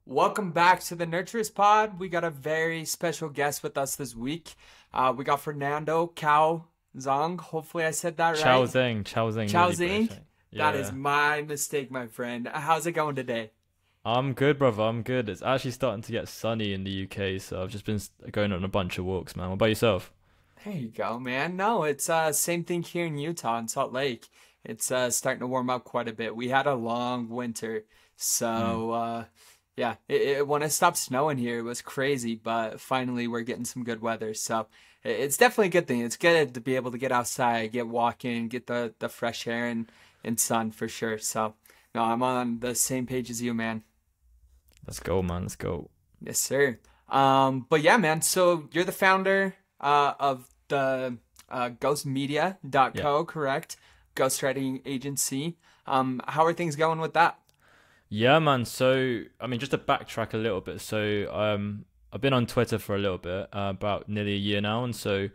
Welcome back to the Nurturers Pod. We got a very special guest with us this week. We got Fernando Cao Zheng. Hopefully I said that Cao right. Zheng, Cao Zheng, Cao really British. Zheng. That is Yeah, my mistake, my friend. How's it going today? I'm good, brother. I'm good. It's actually starting to get sunny in the UK, so I've just been going on a bunch of walks, man. What about yourself? There you go, man. No, it's same thing here in Utah in Salt Lake. It's starting to warm up quite a bit. We had a long winter, Hmm. so yeah. When it stopped snowing here, it was crazy, but finally we're getting some good weather. So it's definitely a good thing. It's good to be able to get outside, get walking, get the fresh air and sun for sure. So no, I'm on the same page as you, man. Let's go, man. Let's go. Yes, sir. But yeah, man. So you're the founder of the Yeah. ghostmedia.co, correct? Ghostwriting agency. How are things going with that? Yeah, man. So, I mean, just to backtrack a little bit. So, I've been on Twitter for a little bit, about nearly a year now, and so,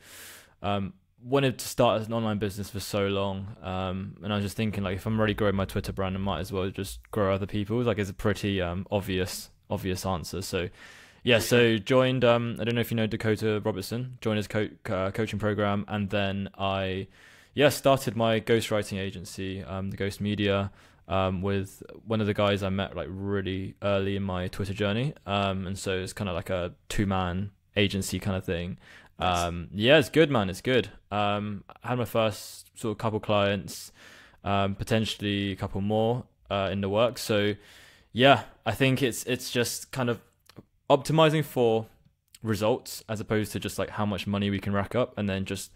wanted to start as an online business for so long. And I was just thinking, like, if I'm already growing my Twitter brand, I might as well just grow other people's. Like, it's a pretty obvious answer. So, yeah. For sure. So joined. I don't know if you know Dakota Robertson. Joined his coaching program, and then yeah, started my ghostwriting agency, the Ghost Media, with one of the guys I met like really early in my Twitter journey. And so it's kind of like a two-man agency kind of thing. Nice. Yeah, it's good, man. It's good. I had my first sort of couple clients, potentially a couple more in the works. So yeah, I think it's just kind of optimizing for results as opposed to just like how much money we can rack up, and then just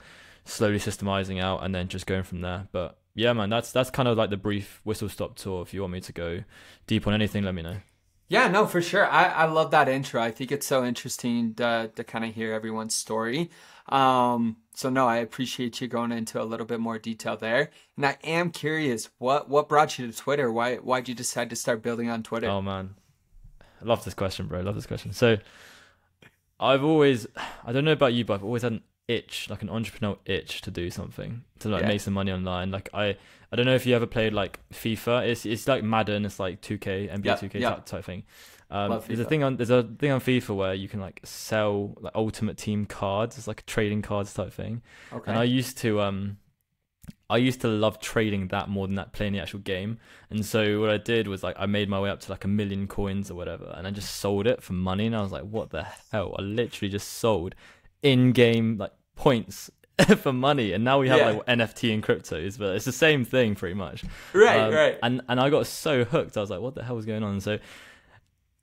slowly systemizing out and then just going from there. But yeah, man, that's kind of like the brief whistle stop tour. If you want me to go deep on anything, let me know. Yeah, no, for sure. I love that intro. I think it's so interesting to kind of hear everyone's story. So no, I appreciate you going into a little bit more detail there. And I am curious, what brought you to Twitter? Why'd you decide to start building on Twitter? Oh man, I love this question, bro. I love this question. So I've always, I don't know about you, but I've always had an itch, like an entrepreneurial itch to do something, to like Yeah. make some money online. Like I don't know if you ever played like FIFA. It's like Madden. It's like 2K, NBA Yep, 2K yep. type thing. Love There's a FIFA. thing on FIFA where you can like sell like Ultimate Team cards. It's like a trading cards type thing. And Okay. I used to love trading that more than that playing the actual game. And so what I did was like I made my way up to like a million coins or whatever, and I just sold it for money. And I was like, what the hell? I literally just sold in-game like points for money, and now we have Yeah. like NFT and cryptos, but it's the same thing pretty much. Right, right. And I got so hooked. I was like, what the hell was going on? So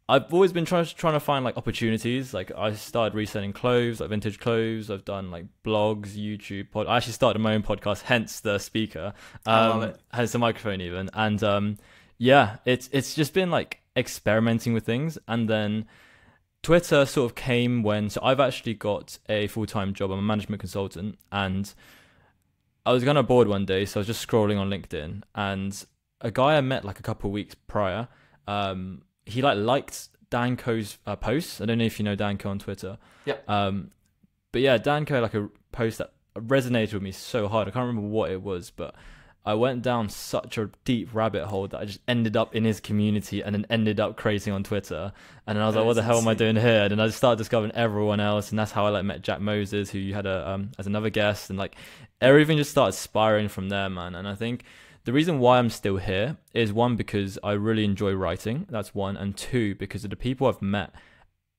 I've always been trying to find like opportunities. Like I started reselling clothes, like vintage clothes. I've done like blogs, YouTube. I actually started my own podcast, hence the speaker. I love it. Has a microphone even, and yeah, it's just been like experimenting with things, and then Twitter sort of came when. So I've actually got a full-time job. I'm a management consultant, and I was kind of bored one day, so I was just scrolling on LinkedIn, and a guy I met like a couple of weeks prior, he like liked Danko's posts. I don't know if you know Danko on Twitter, Yep. but yeah, Danko like a post that resonated with me so hard. I can't remember what it was, but I went down such a deep rabbit hole that I just ended up in his community and then ended up creating on Twitter. And then I was That like, what is the hell am I insane. doing here? And then I just started discovering everyone else, and that's how I like met Jack Moses, who you had as another guest, and like everything just started spiraling from there, man. And I think the reason why I'm still here is one, because I really enjoy writing. That's one, and two, because of the people I've met.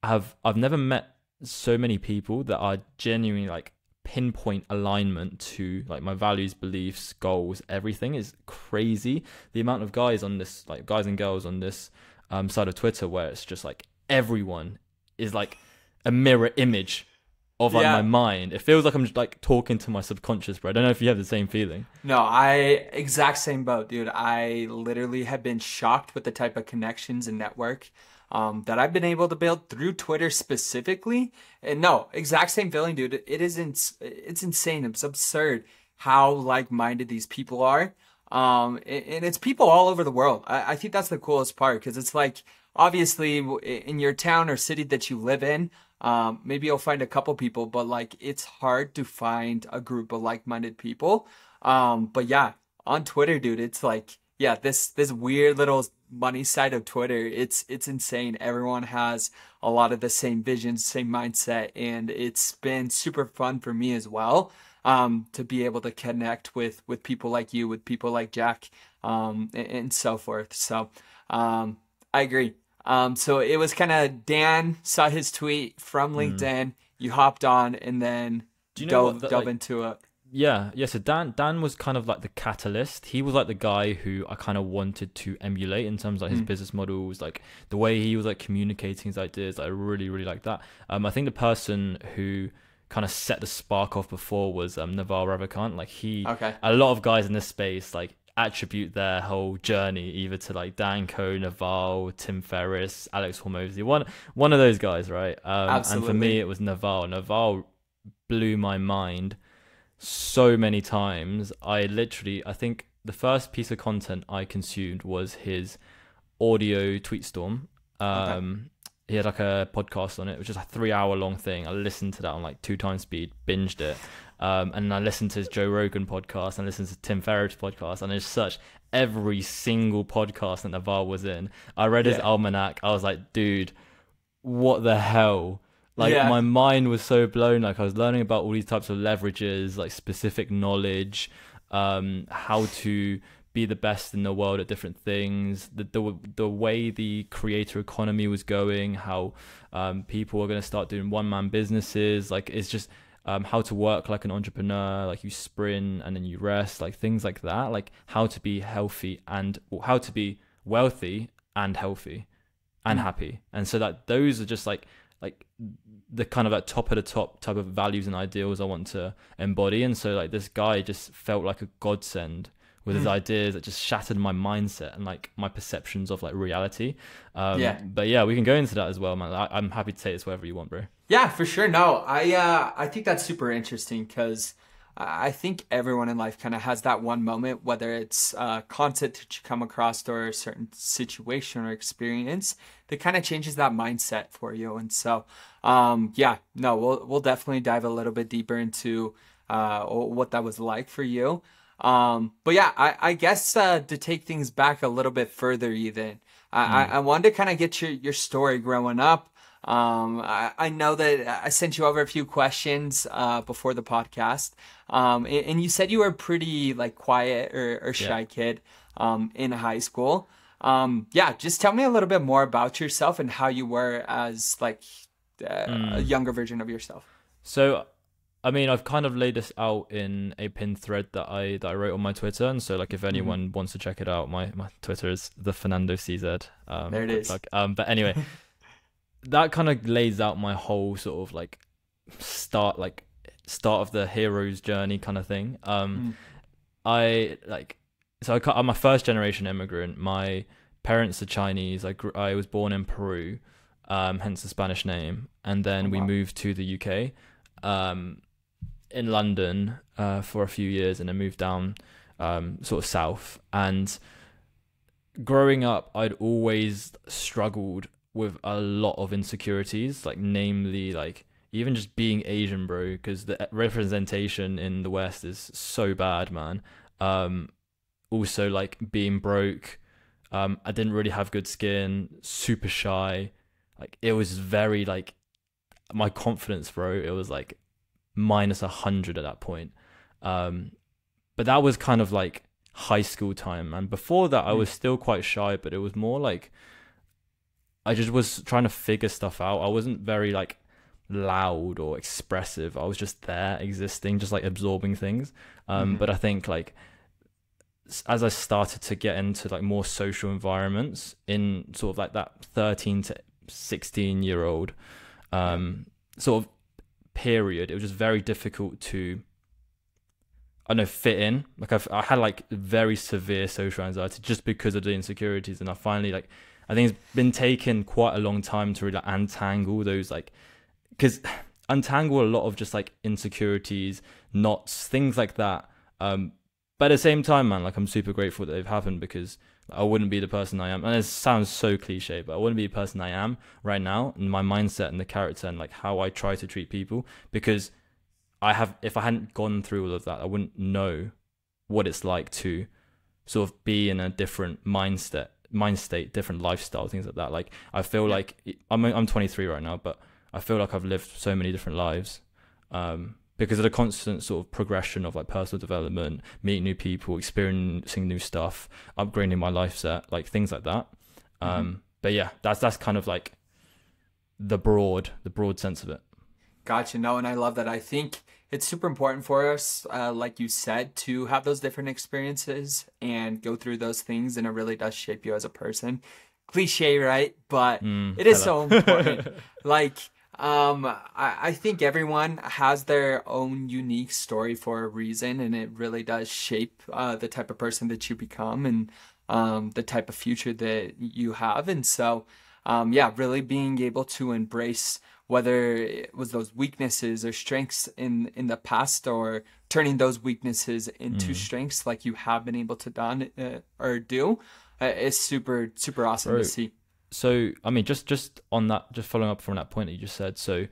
I've never met so many people that are genuinely like pinpoint alignment to like my values, beliefs, goals. Everything is crazy. The amount of guys on this, like guys and girls on this side of Twitter, where it's just like everyone is like a mirror image of like my Yeah. mind. It feels like I'm just like talking to my subconscious, bro. I don't know if you have the same feeling. No, I exact same boat, dude. I literally have been shocked with the type of connections and network that I've been able to build through Twitter specifically. And no, exact same feeling, dude. It's insane. It's absurd how like-minded these people are. And it's people all over the world. I think that's the coolest part because it's like obviously in your town or city that you live in, maybe you'll find a couple people, but like it's hard to find a group of like-minded people. But yeah, on Twitter, dude, it's like yeah, this weird little money side of Twitter, it's insane. Everyone has a lot of the same vision, same mindset, and it's been super fun for me as well. To be able to connect with people like you, with people like Jack, and so forth. So, I agree. So it was kind of Dan saw his tweet from LinkedIn. You hopped on and then Do you know what? dove into it. Yeah. So Dan was kind of like the catalyst. He was like the guy who I kind of wanted to emulate in terms of like his business models, like the way he was like communicating his ideas. I really, really like that. I think the person who kind of set the spark off before was Naval Ravikant. Like Okay. a lot of guys in this space like attribute their whole journey either to like Dan Coe, Naval, Tim Ferriss, Alex Hormozy, one of those guys, right? Absolutely. And for me, it was Naval. Naval blew my mind so many times. I think the first piece of content I consumed was his audio tweet storm. Okay. He had like a podcast on it, which is a 3 hour long thing. I listened to that on like 2 times speed, binged it. And I listened to his Joe Rogan podcast and listened to Tim Ferriss podcast, and I just searched every single podcast that Naval was in. I read his almanac. I was like, dude, what the hell? Like my mind was so blown. Like I was learning about all these types of leverages, like specific knowledge, how to be the best in the world at different things, the way the creator economy was going, how people are going to start doing one-man businesses. Like it's just how to work like an entrepreneur, like you sprint and then you rest, like things like that, like how to be healthy and how to be wealthy and healthy and happy. And so that those are just like the kind of like top of the top type of values and ideals I want to embody. And so like this guy just felt like a godsend with his ideas that just shattered my mindset and like my perceptions of like reality. But yeah, we can go into that as well, man. I'm happy to take this wherever you want, bro. Yeah, for sure. No, I think that's super interesting because I think everyone in life kind of has that one moment, whether it's content that you come across or a certain situation or experience that kind of changes that mindset for you. And so, yeah, no, we'll definitely dive a little bit deeper into what that was like for you. But yeah, I guess to take things back a little bit further, even I wanted to kind of get your story growing up. I know that I sent you over a few questions before the podcast, and you said you were pretty like quiet or shy kid in high school. Yeah, just tell me a little bit more about yourself and how you were as like a younger version of yourself. So, I mean, I've kind of laid this out in a pinned thread that I wrote on my Twitter, and so like if anyone wants to check it out, my Twitter is the Fernando CZ. There it is. But anyway, that kind of lays out my whole sort of like start of the hero's journey kind of thing. I'm a first generation immigrant. My parents are Chinese. I was born in Peru, hence the Spanish name, and then we moved to the UK. In London for a few years, and then moved down sort of south. And growing up, I'd always struggled with a lot of insecurities, like namely like even just being Asian, bro, because the representation in the West is so bad, man. Also like being broke, I didn't really have good skin, super shy. Like it was very like my confidence, bro, it was like minus 100 at that point. But that was kind of like high school time, and before that I was still quite shy, but it was more like I just was trying to figure stuff out. I wasn't very like loud or expressive. I was just there existing, just like absorbing things. But I think like as I started to get into like more social environments in sort of like that 13 to 16-year-old sort of period, it was just very difficult to, I don't know, fit in. Like I had like very severe social anxiety just because of the insecurities, and I finally like, I think it's been taken quite a long time to really like untangle those, like, because untangle a lot of just like insecurities, knots, things like that. But at the same time, man, like I'm super grateful that they've happened, because I wouldn't be the person I am. And it sounds so cliche, but I wouldn't be the person I am right now, and my mindset and the character and like how I try to treat people, because if I hadn't gone through all of that, I wouldn't know what it's like to sort of be in a different mind state, different lifestyle, things like that. Like I feel like I'm 23 right now, but I feel like I've lived so many different lives, because of the constant sort of progression of like personal development, meeting new people, experiencing new stuff, upgrading my life set, like things like that. But yeah, that's kind of like the broad sense of it. Gotcha. No, and I love that. I think it's super important for us, like you said, to have those different experiences and go through those things, and it really does shape you as a person. Cliche, right? But it is so important. Like, I think everyone has their own unique story for a reason, and it really does shape the type of person that you become, and the type of future that you have. And so, yeah, really being able to embrace whether it was those weaknesses or strengths in the past, or turning those weaknesses into strengths like you have been able to do, is super, super awesome Bro, to see. so I mean, just on that, just following up from that point that you just said. So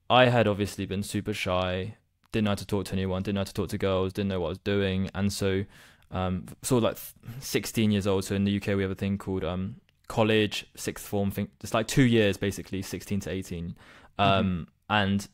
I had obviously been super shy, didn't know how to talk to anyone, didn't know how to talk to girls, didn't know what I was doing. And so sort of like 16 years old. So in the UK, we have a thing called college, sixth form thing. It's like 2 years, basically, 16 to 18. And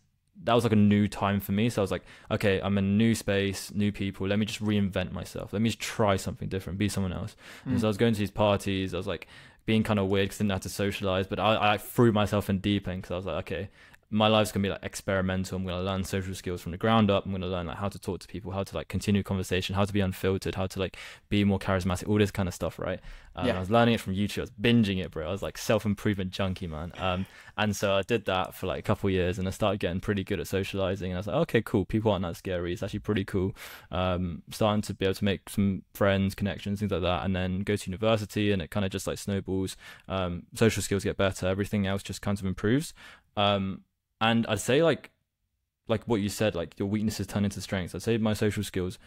that was like a new time for me. So I was like, okay, I'm in a new space, new people. Let me just reinvent myself. Let me just try something different, be someone else. And so I was going to these parties. I was like being kind of weird because I didn't have to socialize. But I threw myself in deep end because I was like, okay, my life's gonna be like experimental. I'm gonna learn social skills from the ground up. I'm gonna learn like how to talk to people, how to like continue conversation, how to be unfiltered, how to like be more charismatic, all this kind of stuff, right? I was learning it from YouTube. I was binging it, bro. I was like self-improvement junkie, man. And so I did that for like a couple of years, and I started getting pretty good at socializing. And I was like, okay, cool. People aren't that scary. It's actually pretty cool. Starting to be able to make some friends, connections, things like that, and then go to university, and it kind of just like snowballs. Social skills get better. Everything else just kind of improves. And I'd say like what you said, like your weaknesses turn into strengths. I'd say my social skills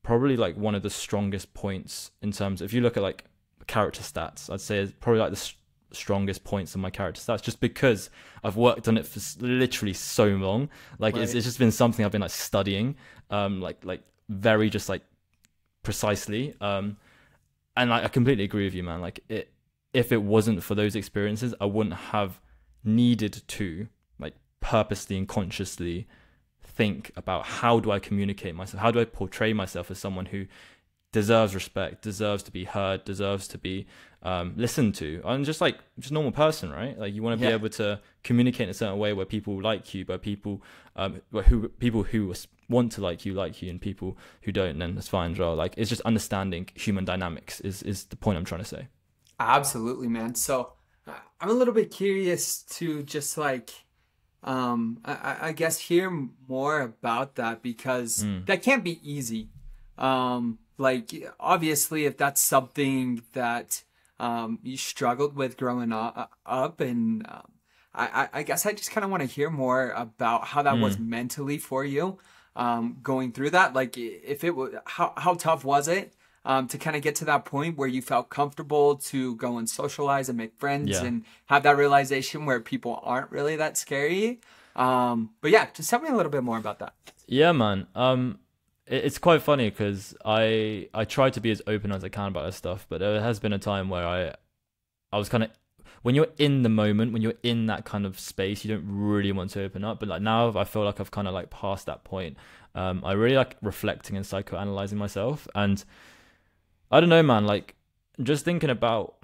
probably like one of the strongest points in terms of, if you look at like character stats, I'd say it's probably like the strongest points in my character stats, just because I've worked on it for literally so long. Like it's just been something I've been like studying, like very just like precisely. And I completely agree with you, man. Like if it wasn't for those experiences, I wouldn't have needed to like purposely and consciously think about how do I communicate myself, how do I portray myself as someone who deserves respect, deserves to be heard, deserves to be listened to. I'm just normal person, right? Like you want to be able to communicate in a certain way where people like you, but people who want to like you, and people who don't, then that's fine as well. Like it's just understanding human dynamics is the point I'm trying to say. Absolutely, man. So I'm a little bit curious to just like, I guess hear more about that, because that can't be easy. Like obviously if that's something that you struggled with growing up, and I guess I just kind of want to hear more about how that was mentally for you, going through that. Like if it was, how tough was it to kind of get to that point where you felt comfortable to go and socialize and make friends and have that realization where people aren't really that scary. But yeah, just tell me a little bit more about that. Yeah, man. It's quite funny because I try to be as open as I can about this stuff, but there has been a time where I was kind of, when you're in the moment, when you're in that kind of space, you don't really want to open up. But like now I feel like I've kind of like passed that point. I really like reflecting and psychoanalyzing myself, and I don't know, man, like just thinking about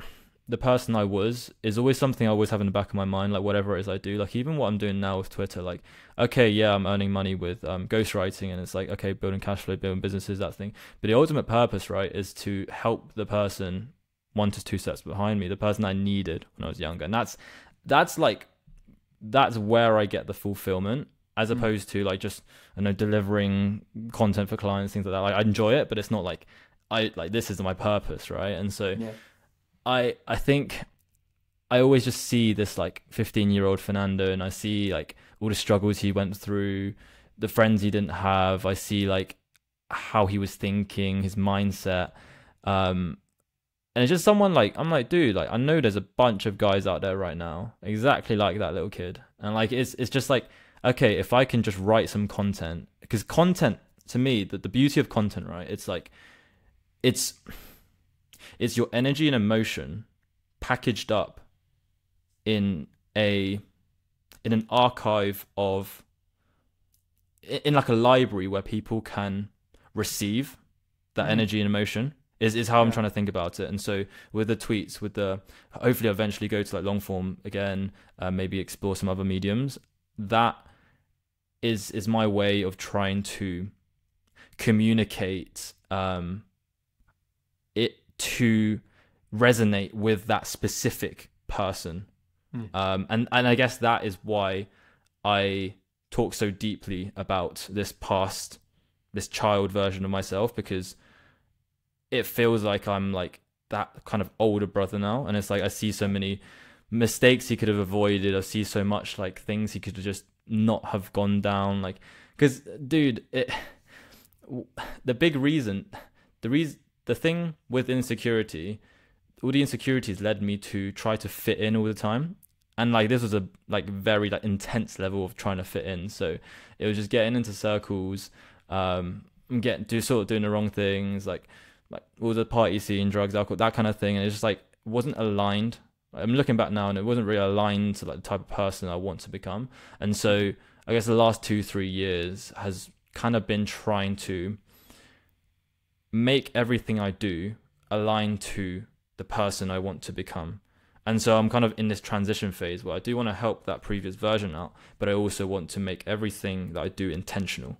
the person I was is always something I always have in the back of my mind, like whatever it is I do, like even what I'm doing now with Twitter, like, okay, yeah, I'm earning money with ghostwriting, and it's like, okay, building cash flow, building businesses, that thing. But the ultimate purpose, right, is to help the person 1 to 2 steps behind me, the person I needed when I was younger. And that's where I get the fulfillment, as opposed to like just, I know, delivering content for clients, things like that. Like I enjoy it, but it's not like this is my purpose, right? And so I think I always just see this like 15-year-old Fernando, and I see like all the struggles he went through, the friends he didn't have. I see like how he was thinking, his mindset. And it's just someone like, I'm like, dude, like I know there's a bunch of guys out there right now exactly like that little kid. And like it's just like, okay, if I can just write some content, because content to me, the beauty of content, right? It's like it's your energy and emotion packaged up in an archive of, in like a library where people can receive that energy and emotion, is how I'm trying to think about it. And so with the tweets, hopefully I'll eventually go to like long form again, maybe explore some other mediums. That is my way of trying to communicate it to resonate with that specific person. And I guess that is why I talk so deeply about this child version of myself, because it feels like I'm like that kind of older brother now. And it's like, I see so many mistakes he could have avoided. I see so much like things he could have just not have gone down. Like, because dude, the thing with insecurity, all the insecurities led me to try to fit in all the time. And like, this was a like very like intense level of trying to fit in. So it was just getting into circles, doing the wrong things, like all the party scene, drugs, alcohol, that kind of thing. And it just like wasn't aligned. I'm looking back now, and it wasn't really aligned to like the type of person I want to become. And so I guess the last 2-3 years has kind of been trying to make everything I do align to the person I want to become. And so I'm kind of in this transition phase where I do want to help that previous version out, but I also want to make everything that I do intentional.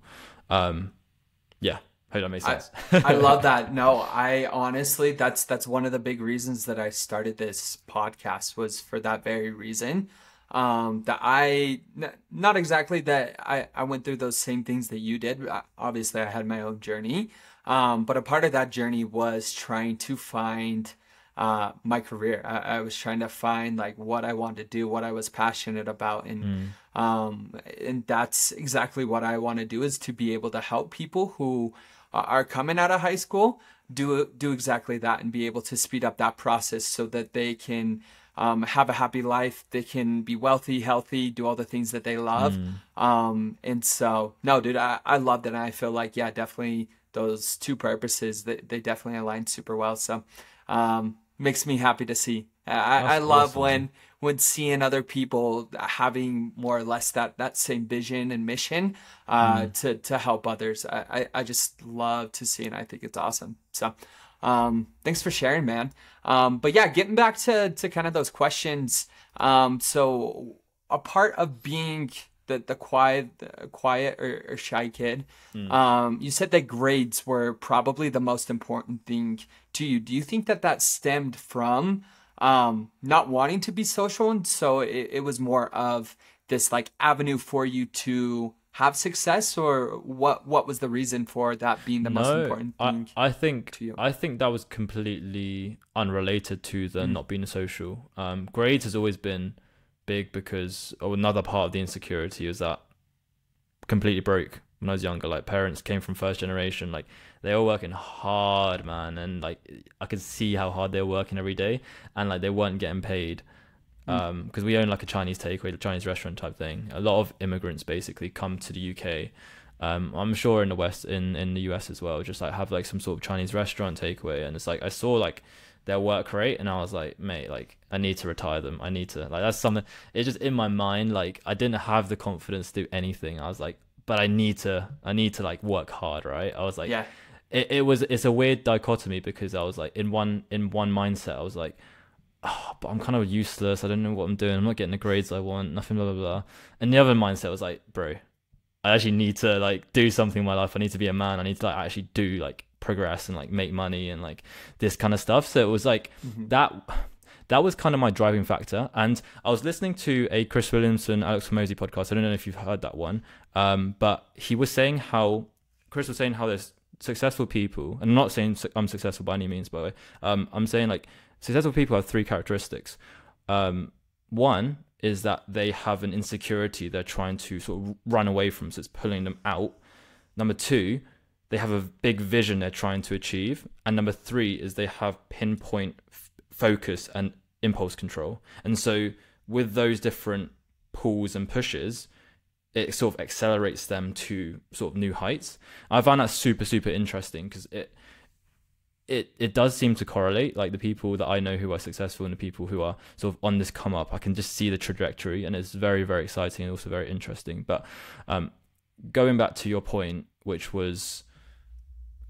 Yeah, hope that makes sense. I love that. No, I honestly, that's one of the big reasons that I started this podcast, was for that very reason. Not exactly that I went through those same things that you did. Obviously, I had my own journey. But a part of that journey was trying to find my career. I was trying to find like what I wanted to do, what I was passionate about. And that's exactly what I want to do, is to be able to help people who are coming out of high school do exactly that, and be able to speed up that process so that they can have a happy life. They can be wealthy, healthy, do all the things that they love. And so, no, dude, I loved it. And I feel like, yeah, definitely those two purposes, they definitely align super well. So, makes me happy to see. I love awesome, when seeing other people having more or less that same vision and mission to help others. I just love to see, and I think it's awesome. So thanks for sharing, man. But yeah, getting back to kind of those questions. So a part of being the quiet or shy kid, you said that grades were probably the most important thing to you. Do you think that stemmed from not wanting to be social, and so it was more of this like avenue for you to have success, or what was the reason for that being the most important thing I think to you? I think that was completely unrelated to the not being social. Grades has always been big, because another part of the insecurity was that completely broke when I was younger. Like, parents came from first generation, like they were working hard, man, and like I could see how hard they were working every day, and like they weren't getting paid. Because we own like a Chinese takeaway, Chinese restaurant type thing. A lot of immigrants basically come to the UK. I'm sure in the West, in the US as well, just like have like some sort of Chinese restaurant takeaway. And it's like, I saw like their work rate, and I was like, mate, like I need to retire them. I need to, like, that's something, it's just in my mind. Like, I didn't have the confidence to do anything. I was like, but I need to like work hard, right? I was like, Yeah. It's a weird dichotomy, because I was like, in one mindset, I was like, oh, but I'm kind of useless. I don't know what I'm doing. I'm not getting the grades I want. Nothing, blah, blah, blah. And the other mindset was like, bro, I actually need to like do something in my life. I need to be a man. I need to like actually do like progress and like make money and like this kind of stuff. So it was like that was kind of my driving factor. And I was listening to a Chris Williamson, Alex Hormozy podcast. I don't know if you've heard that one. But Chris was saying how there's successful people, and I'm not saying I'm successful by any means, by the way. I'm saying like successful people have three characteristics. One is that they have an insecurity they're trying to sort of run away from, so it's pulling them out. Number two, they have a big vision they're trying to achieve. And number three is they have pinpoint focus and impulse control. And so with those different pulls and pushes, it sort of accelerates them to sort of new heights. I found that super, super interesting, because it does seem to correlate. Like the people that I know who are successful and the people who are sort of on this come up, I can just see the trajectory, and it's very, very exciting and also very interesting. But going back to your point, which was,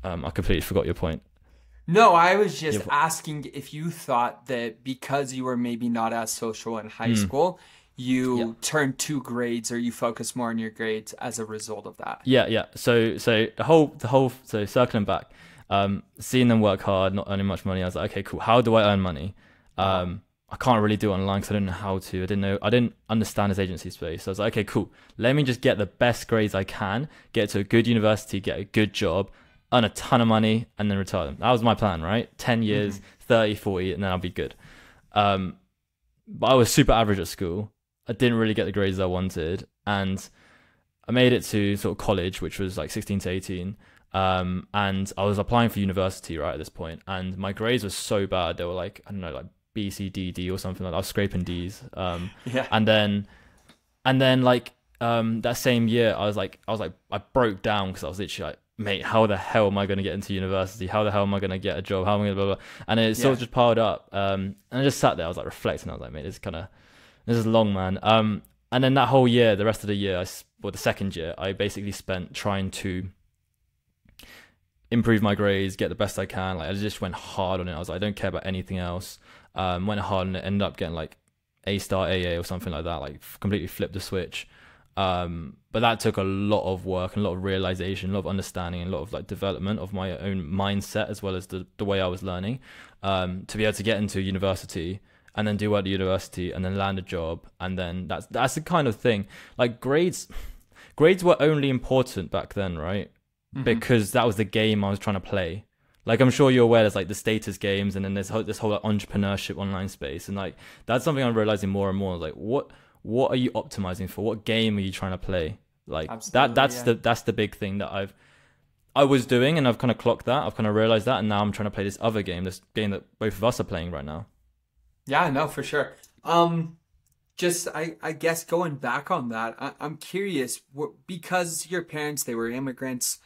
I completely forgot your point. No, I was just asking if you thought that because you were maybe not as social in high school, you turned to grades, or you focus more on your grades as a result of that. Yeah. So so circling back, seeing them work hard, not earning much money, I was like, okay, cool. How do I earn money? I can't really do it online because I don't know how to. I didn't understand this agency space. So I was like, okay, cool. Let me just get the best grades I can, get to a good university, get a good job, earn a ton of money, and then retire them. That was my plan, right? 10 years, 30, 40, and then I'll be good. But I was super average at school. I didn't really get the grades I wanted. And I made it to sort of college, which was like 16 to 18. And I was applying for university right at this point. And my grades were so bad. They were like, I don't know, like B, C, D, D or something like that. I was scraping D's. And then like, that same year, I broke down because I was literally like, mate, how the hell am I going to get into university? How the hell am I going to get a job? How am I going to blah, blah. And it sort of just piled up. And I just sat there. I was like reflecting. I was like, mate, this is long, man. And then that whole year, the rest of the year, the second year, I basically spent trying to improve my grades, get the best I can. Like I just went hard on it. I was like, I don't care about anything else. Went hard on it. Ended up getting like A star, AA or something like that. Like completely flipped the switch. But that took a lot of work and a lot of realization, a lot of understanding, and a lot of like development of my own mindset as well as the way I was learning, to be able to get into university and then do well at the university and then land a job. And then that's the kind of thing. Like grades were only important back then, right? Because that was the game I was trying to play. Like I'm sure you're aware, there's like the status games, and then there's this whole like, entrepreneurship online space, and like that's something I'm realizing more and more. Like what are you optimizing for? What game are you trying to play? Like that's the big thing that I was doing, and I've kind of clocked that. I've kind of realized that, and now I'm trying to play this other game, this game that both of us are playing right now. Yeah, no, for sure. Just I guess going back on that, I'm curious, because your parents, they were immigrants,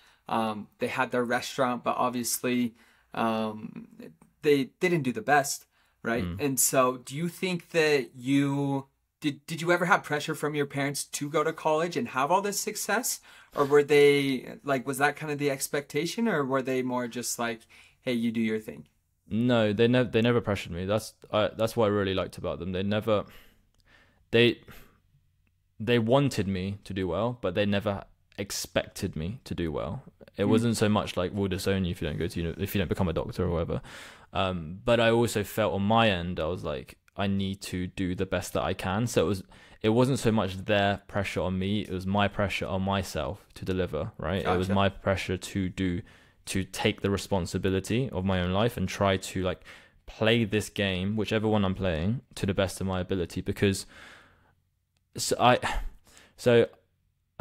they had their restaurant, but obviously they didn't do the best, right? And so do you think that did you ever have pressure from your parents to go to college and have all this success? Or were they like, was that kind of the expectation, or were they more just like, hey, you do your thing? No, they never pressured me. That's what I really liked about them. They wanted me to do well, but they never expected me to do well. It wasn't so much like, we'll disown you if you don't if you don't become a doctor or whatever. But I also felt on my end, I was like, I need to do the best that I can. So it wasn't so much their pressure on me, it was my pressure on myself to deliver, right? Gotcha. It was my pressure to take the responsibility of my own life and try to like play this game, whichever one I'm playing, to the best of my ability. Because I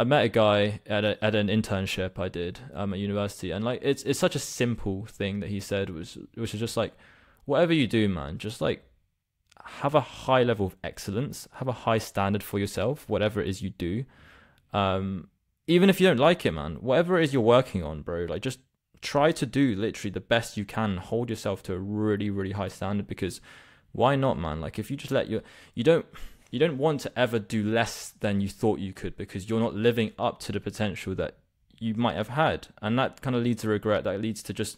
met a guy at an internship I did at university, and like it's such a simple thing that he said, which is just like, whatever you do, man, just like have a high level of excellence, have a high standard for yourself, whatever it is you do. Even if you don't like it, man, whatever it is you're working on, bro, like just try to do literally the best you can, hold yourself to a really, really high standard, because why not, man? Like if you just you don't want to ever do less than you thought you could, because you're not living up to the potential that you might have had. And that kind of leads to regret. That leads to just,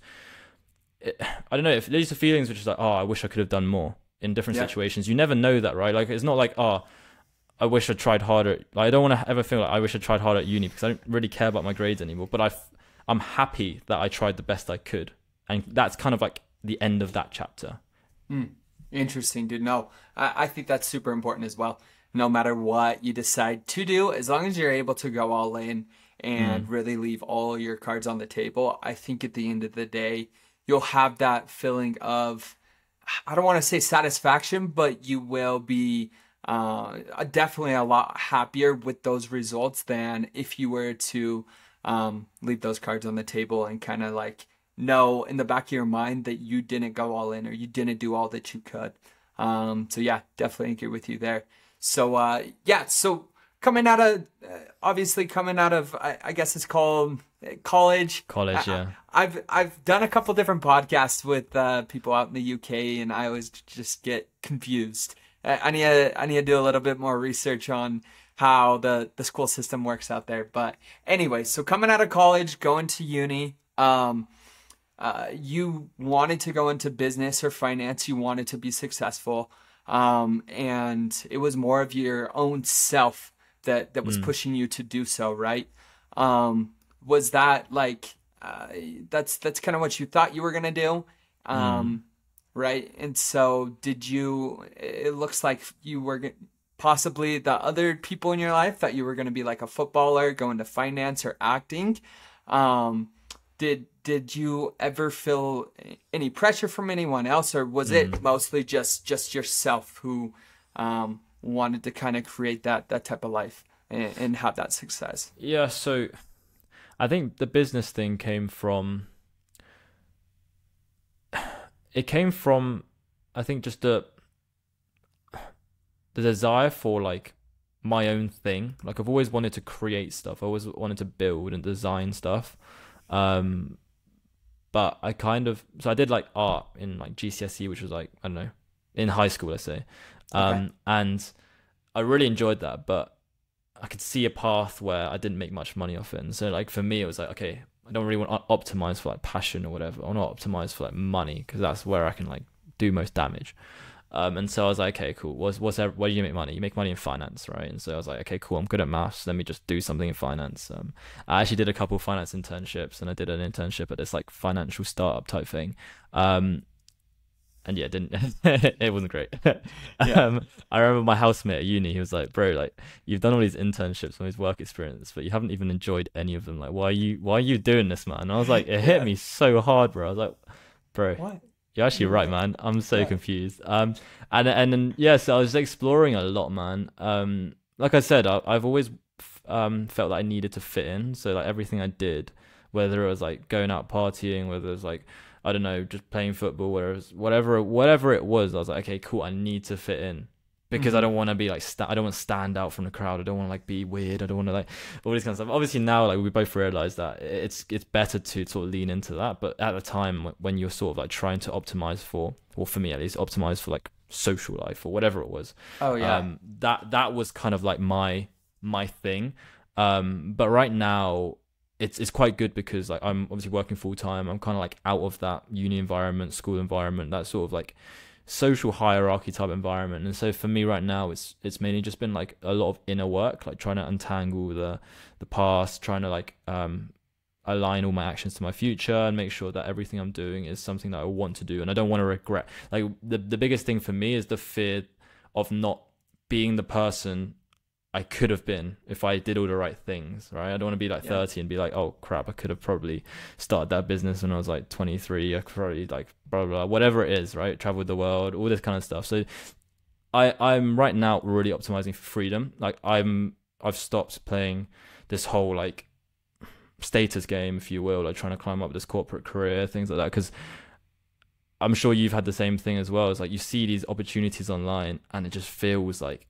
I don't know, if it leads to feelings which is like, oh, I wish I could have done more in different situations. You never know that, right? Like it's not like, oh, I wish I tried harder. Like I don't want to ever feel like I wish I tried harder at uni, because I don't really care about my grades anymore. But I'm happy that I tried the best I could. And that's kind of like the end of that chapter. Interesting, dude. No, I think that's super important as well. No matter what you decide to do, as long as you're able to go all in and really leave all your cards on the table, I think at the end of the day, you'll have that feeling of, I don't want to say satisfaction, but you will be definitely a lot happier with those results than if you were to leave those cards on the table and kind of like know in the back of your mind that you didn't go all in, or you didn't do all that you could. So yeah, definitely agree with you there. So so coming out of obviously coming out of I guess it's called college. College, yeah. I've done a couple different podcasts with people out in the UK, and I always just get confused. I need to do a little bit more research on how the school system works out there. But anyway, so coming out of college, going to uni, you wanted to go into business or finance. You wanted to be successful, and it was more of your own self that was pushing you to do so, right? Was that like that's kind of what you thought you were gonna do, right? And so did you? It looks like you were possibly the other people in your life thought you were gonna be like a footballer, go into finance or acting. Did you ever feel any pressure from anyone else, or was it mostly just yourself who wanted to kind of create that type of life and have that success? Yeah, so I think the business thing came from I think just the desire for like my own thing. Like I've always wanted to create stuff. I always wanted to build and design stuff. But I so I did like art in like GCSE, which was like, I don't know, in high school, let's say. And I really enjoyed that, but I could see a path where I didn't make much money off it. And so like for me, it was like, okay, I don't really want to optimize for like passion or whatever. I want to optimize for like money, because that's where I can like do most damage. And so I was like, okay, cool. Where do you make money? You make money in finance, right? And so I was like, okay, cool. I'm good at maths. Let me just do something in finance. I actually did a couple of finance internships, and I did an internship at this like financial startup type thing. And yeah, it wasn't great. Yeah. I remember my housemate at uni, he was like, bro, like you've done all these internships and these work experience, but you haven't even enjoyed any of them. Like, why are you doing this, man? And I was like, it hit me so hard, bro. I was like, bro, what? You're actually right, man. I'm so confused. And then yeah, so I was exploring a lot, man. Like I said, I've always felt that I needed to fit in. So like everything I did, whether it was like going out partying, whether it was like, I don't know, just playing football, whatever it was, I was like, okay, cool, I need to fit in. Because I don't want to be like, I don't want to stand out from the crowd. I don't want to like be weird. I don't want to like all this kind of stuff. Obviously now, like we both realize that it's better to sort of lean into that. But at the time when you're sort of like trying to optimize for, or for me at least, optimize for like social life or whatever it was. Oh yeah. That was kind of like my thing. But right now it's quite good because like I'm obviously working full time. I'm kind of like out of that uni environment, school environment, that sort of like social hierarchy type environment. And so for me right now, it's mainly just been like a lot of inner work, like trying to untangle the past, trying to like align all my actions to my future and make sure that everything I'm doing is something that I want to do and I don't want to regret. Like the biggest thing for me is the fear of not being the person I could have been if I did all the right things, right? I don't want to be like 30 and be like, oh crap, I could have probably started that business when I was like 23. I could probably like blah, blah, blah, whatever it is, right? Traveled the world, all this kind of stuff. So I'm right now really optimizing for freedom. Like I've stopped playing this whole like status game, if you will, like trying to climb up this corporate career, things like that. Because I'm sure you've had the same thing as well. It's like you see these opportunities online and it just feels like,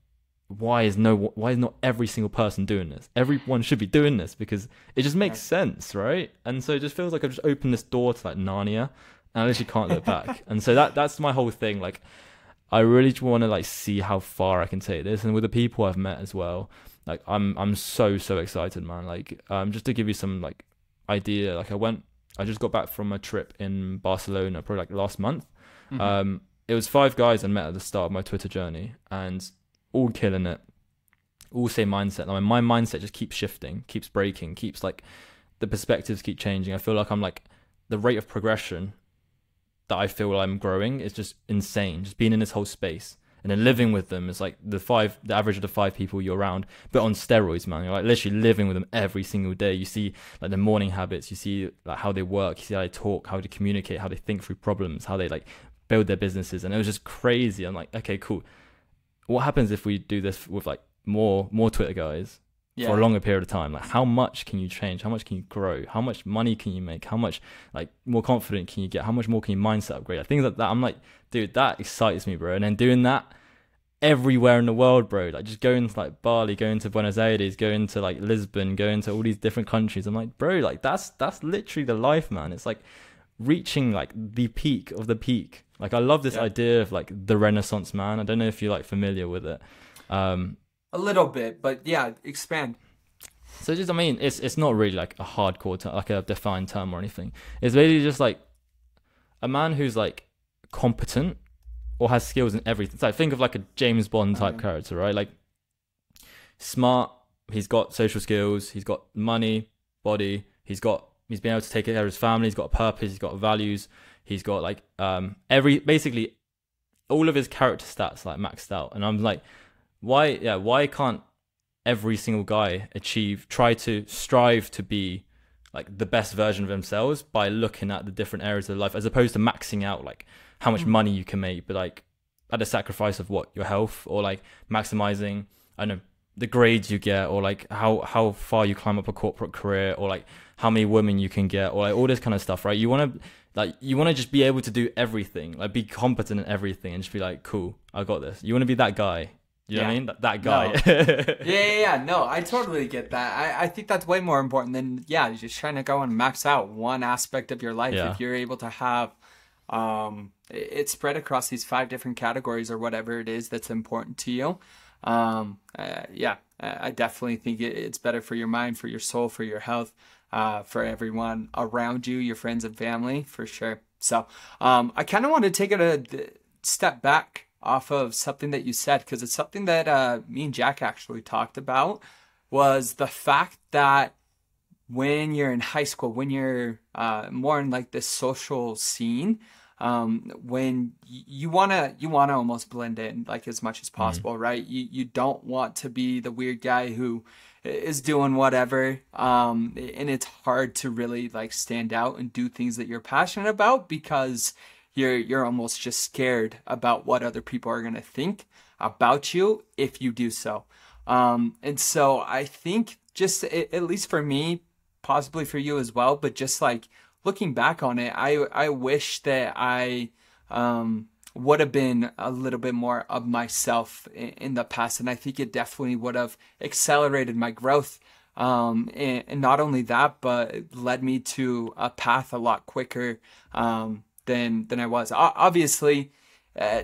why is not every single person doing this? Everyone should be doing this because it just makes sense, right? And so it just feels like I've just opened this door to like Narnia and I literally can't look back. And so that's my whole thing. Like I really want to like see how far I can take this, and with the people I've met as well, like I'm so excited, man. Like just to give you some like idea, like I just got back from a trip in Barcelona probably like last month. It was 5 guys I met at the start of my Twitter journey, and all killing it, all same mindset. Like my mindset just keeps shifting, keeps breaking, keeps like the perspectives keep changing. I feel like I'm like the rate of progression that I feel I'm growing is just insane. Just being in this whole space and then living with them is like the average of the 5 people you're around, but on steroids, man. You're like literally living with them every single day. You see like their morning habits, you see like how they work, you see how they talk, how they communicate, how they think through problems, how they like build their businesses. And it was just crazy. I'm like, okay, cool. What happens if we do this with like more Twitter guys for a longer period of time? Like how much can you change? How much can you grow? How much money can you make? How much like more confident can you get? How much more can you mindset upgrade? Like, things like that. I'm like, dude, that excites me, bro. And then doing that everywhere in the world, bro. Like just going to like Bali, going to Buenos Aires, going to like Lisbon, going to all these different countries. I'm like, bro, like that's literally the life, man. It's like reaching like the peak of the peak. Like I love this idea of like the Renaissance man. I don't know if you're like familiar with it. A little bit, but yeah, expand. So just, I mean, it's not really like a hardcore term, like a defined term or anything. It's basically just like a man who's like competent or has skills in everything. So think of like a James Bond type character, right? Like smart, he's got social skills, he's got money, body, he's been able to take care of his family, he's got a purpose, he's got values, he's got like basically all of his character stats like maxed out. And I'm like, why can't every single guy try to strive to be like the best version of themselves by looking at the different areas of life, as opposed to maxing out like how much money you can make, but like at the sacrifice of what, your health, or like maximizing, I don't know, the grades you get, or like how far you climb up a corporate career, or like how many women you can get, or like all this kind of stuff, right? You want to just be able to do everything, like be competent in everything, and just be like, cool, I got this. You want to be that guy. You know what I mean? That guy. No. Yeah. No, I totally get that. I think that's way more important than, just trying to go and max out one aspect of your life. Yeah. If you're able to have it spread across these 5 different categories or whatever it is that's important to you. I definitely think it's better for your mind, for your soul, for your health, for everyone around you, your friends and family, for sure. So I kind of want to take it a step back off of something that you said, because it's something that me and Jack actually talked about, was the fact that when you're in high school, when you're more in like this social scene, when you wanna almost blend in like as much as possible, right? You don't want to be the weird guy who is doing whatever, and it's hard to really like stand out and do things that you're passionate about, because you're almost just scared about what other people are going to think about you if you do so. And so I think, just at least for me, possibly for you as well, but just like looking back on it, I wish that I would have been a little bit more of myself in the past. And I think it definitely would have accelerated my growth. And not only that, but it led me to a path a lot quicker than I was. Obviously,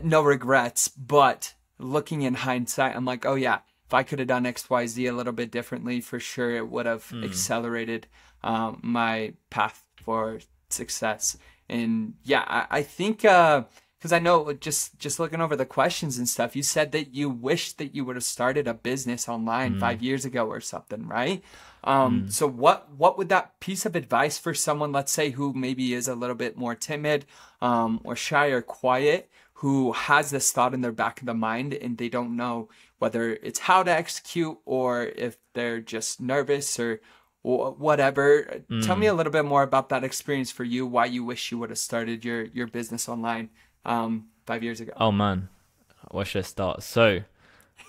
no regrets, but looking in hindsight, I'm like, oh yeah, if I could have done X, Y, Z a little bit differently, for sure it would have accelerated my path for success. And yeah, I think because I know just looking over the questions and stuff, you said that you wish that you would have started a business online 5 years ago or something, right? So what would that piece of advice for someone, let's say, who maybe is a little bit more timid, or shy or quiet, who has this thought in their back of the mind and they don't know whether it's how to execute or if they're just nervous or whatever. Tell me a little bit more about that experience for you, why you wish you would have started your business online 5 years ago. Oh man, where should I start? So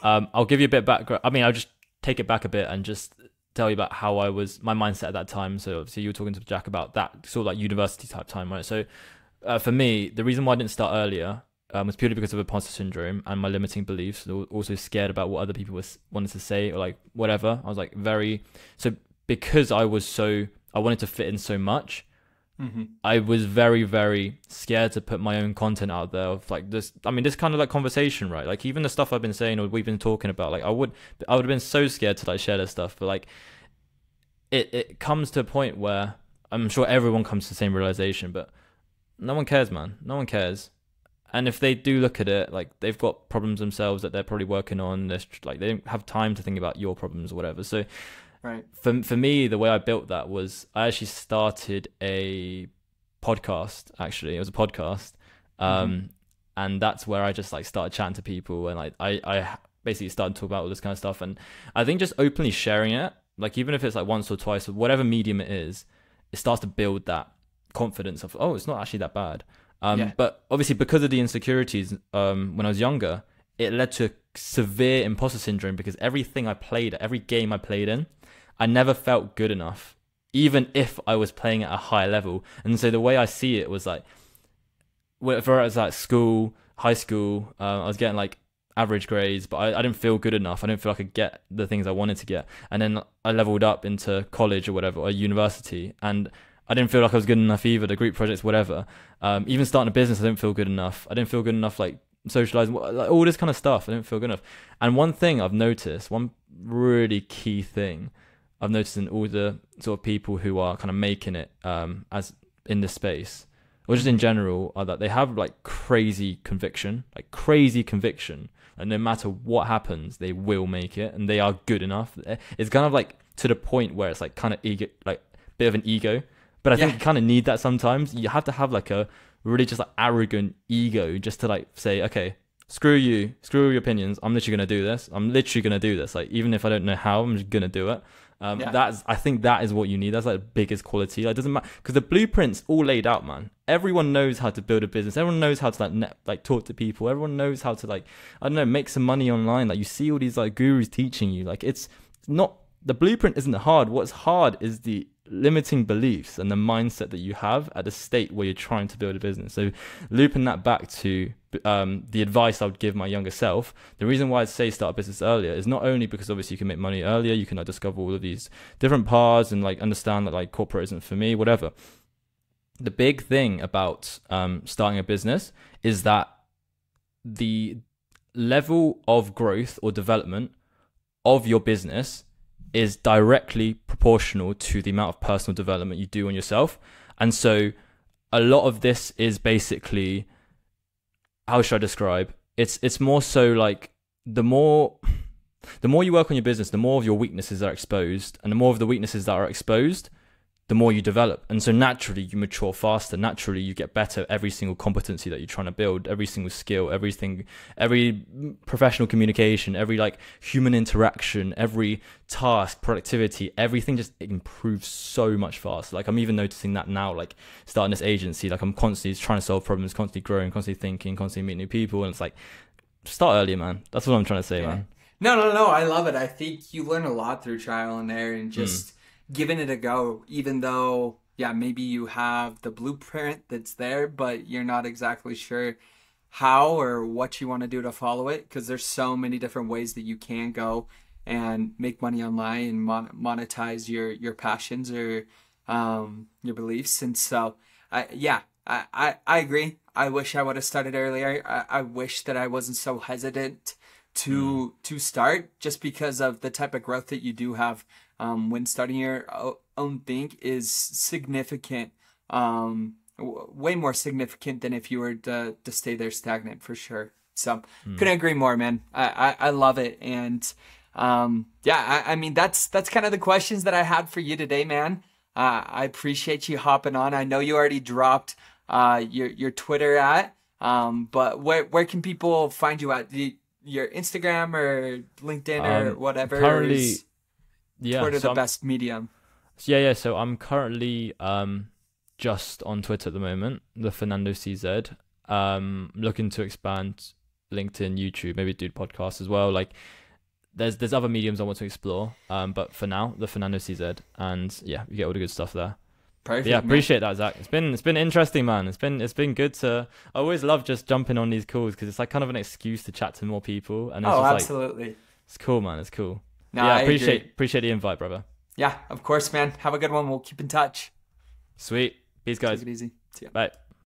I'll give you a bit of background. I mean, I'll just take it back a bit and just tell you about how my mindset at that time. So obviously you were talking to Jack about that sort of like university type time, right? So for me, the reason why I didn't start earlier was purely because of imposter syndrome and my limiting beliefs. Also scared about what other people wanted to say, or like whatever. I was like because I wanted to fit in so much. I was very, very scared to put my own content out there of like this. I mean, this kind of like conversation, right? Like even the stuff I've been saying or we've been talking about, like I would have been so scared to like share this stuff. But like it comes to a point where I'm sure everyone comes to the same realization, but no one cares, man. No one cares. And if they do look at it, like they've got problems themselves that they're probably working on. Like they don't have time to think about your problems or whatever. So right. For me, the way I built that was I actually started a podcast. Actually, it was a podcast, and that's where I just like started chatting to people, and like I basically started talking about all this kind of stuff. And I think just openly sharing it, like even if it's like once or twice or whatever medium it is, it starts to build that confidence of, oh, it's not actually that bad. But obviously because of the insecurities when I was younger, it led to severe imposter syndrome, because every game I played in, I never felt good enough, even if I was playing at a high level. And so the way I see it was like, whenever I was at school, high school, I was getting like average grades, but I didn't feel good enough. I didn't feel I could get the things I wanted to get. And then I leveled up into college or whatever, or university, and I didn't feel like I was good enough either. The group projects, whatever. Even starting a business, I didn't feel good enough. I didn't feel good enough, like socializing, like all this kind of stuff. I didn't feel good enough. And one thing I've noticed, one really key thing I've noticed in all the sort of people who are kind of making it as in this space, or just in general, are that they have like crazy conviction, and no matter what happens, they will make it, and they are good enough. It's kind of like to the point where it's like kind of ego, like bit of an ego. But I think you kind of need that sometimes. You have to have like a really just like arrogant ego just to like say, okay, screw you, screw your opinions. I'm literally going to do this. Like, even if I don't know how, I'm just going to do it. I think that is what you need. That's like the biggest quality. Like, it doesn't matter, because the blueprint's all laid out, man. Everyone knows how to build a business. Everyone knows how to like talk to people. Everyone knows how to like, I don't know, make some money online. Like, you see all these like gurus teaching you. Like, it's not, the blueprint isn't hard. What's hard is the limiting beliefs and the mindset that you have at the state where you're trying to build a business. So looping that back to the advice I would give my younger self, the reason why I'd say start a business earlier is not only because obviously you can make money earlier, you can like discover all of these different paths and like understand that like corporate isn't for me, whatever. The big thing about starting a business is that the level of growth or development of your business is directly proportional to the amount of personal development you do on yourself. And so a lot of this is basically, how should I describe? It's more so like the more you work on your business, the more of your weaknesses are exposed, and the more of the weaknesses that are exposed, the more you develop. And so naturally you mature faster. Naturally you get better at every single competency that you're trying to build, every single skill, every professional communication, every like human interaction, every task, productivity, everything just improves so much faster. Like, I'm even noticing that now, like starting this agency, like I'm constantly trying to solve problems, constantly growing, constantly thinking, constantly meeting new people. And it's like, start earlier, man. That's what I'm trying to say, man. No. I love it. I think you learn a lot through trial and error and just giving it a go, even though, maybe you have the blueprint that's there, but you're not exactly sure how or what you want to do to follow it, because there's so many different ways that you can go and make money online and monetize your passions or your beliefs. And so, I agree. I wish I would have started earlier. I wish that I wasn't so hesitant to start, just because of the type of growth that you do have when starting your own thing is significant, way more significant than if you were to stay there stagnant, for sure. So couldn't agree more, man. I love it. And I mean, that's kind of the questions that I had for you today, man. I appreciate you hopping on. I know you already dropped your Twitter at, but where can people find you at? Your Instagram or LinkedIn or whatever? Currently, Twitter the best medium. So I'm currently just on Twitter at the moment, the Fernando CZ. Looking to expand LinkedIn, YouTube, maybe do podcasts as well. Like, there's other mediums I want to explore. But for now, the Fernando CZ, and you get all the good stuff there. Perfect. Yeah, appreciate that, Zach. It's been interesting, man. It's been good to. I always love just jumping on these calls because it's like kind of an excuse to chat to more people. And it's just absolutely. Like, it's cool, man. It's cool. No, I appreciate the invite, brother. Yeah, of course, man. Have a good one. We'll keep in touch. Sweet. Peace, guys. Take it easy. See ya. Bye.